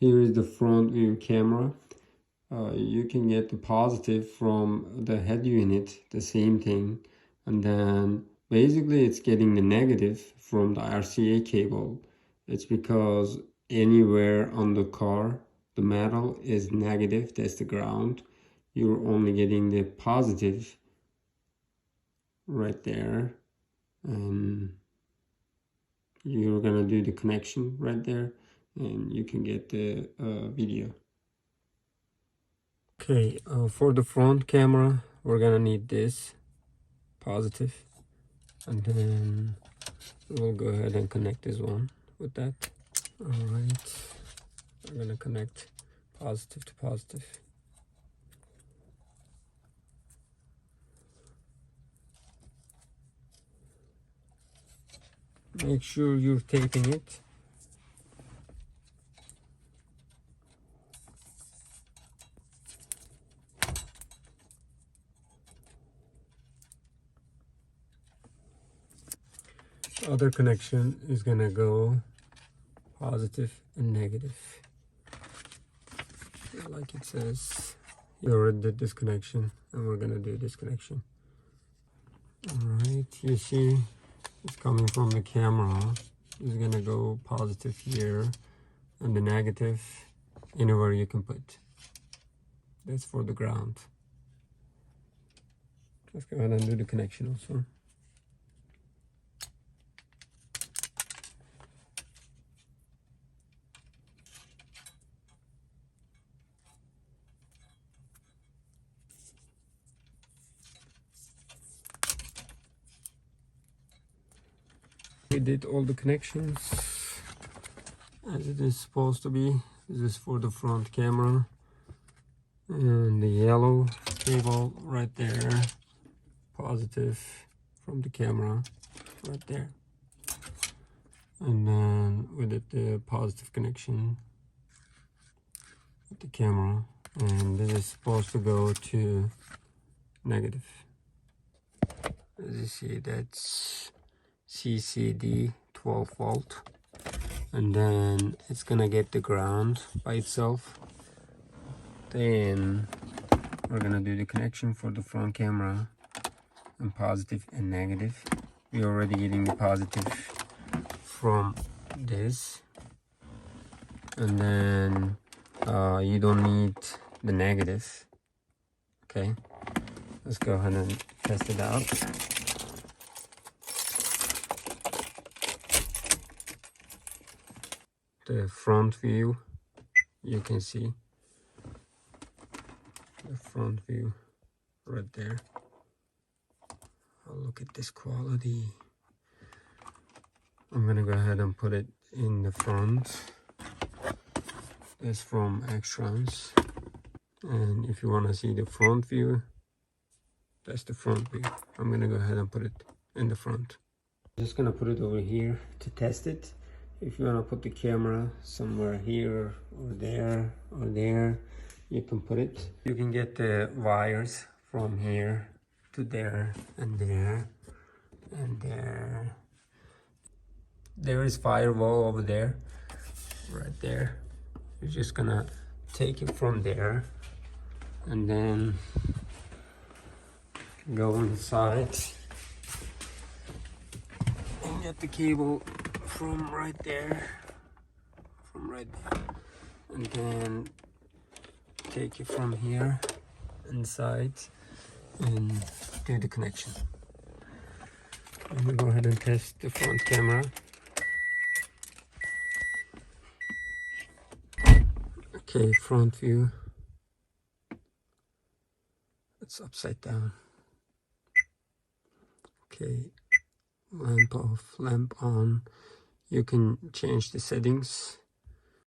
Here is the front view camera. You can get the positive from the head unit, the same thing, and then basically it's getting the negative from the RCA cable. It's because anywhere on the car the metal is negative, that's the ground. You're only getting the positive right there, and you're gonna do the connection right there, and you can get the video. Okay, for the front camera we're gonna need this positive, and then we'll go ahead and connect this one with that. All right, we're gonna connect positive to positive. Make sure you're taping it. The other connection is gonna go positive and negative, like it says. We already did this connection, and we're gonna do this connection. All right, you see it's coming from the camera. It's gonna go positive here, and the negative anywhere you can put. That's for the ground. Let's go ahead and do the connection also. We did all the connections as it is supposed to be. This is for the front camera, and the yellow cable right there, positive from the camera right there, and then we did the positive connection with the camera, and this is supposed to go to negative. As you see, that's CCD 12 volt, and then it's gonna get the ground by itself. Then we're gonna do the connection for the front camera, and positive and negative. We're already getting the positive from this, and then you don't need the negative. Okay, let's go ahead and test it out. The front view, you can see the front view right there. Oh, look at this quality. I'm gonna go ahead and put it in the front. It's from Xtrons, and if you want to see the front view, that's the front view. I'm gonna go ahead and put it in the front. Just gonna put it over here to test it. If you want to put the camera somewhere here or there, you can put it. You can get the wires from here to there and there and there. There is firewall over there, right there. You're just gonna take it from there and then go inside and get the cable from right there, and then take it from here inside and do the connection. I'm gonna go ahead and test the front camera. Okay, front view. It's upside down. Okay, lamp off, lamp on. You can change the settings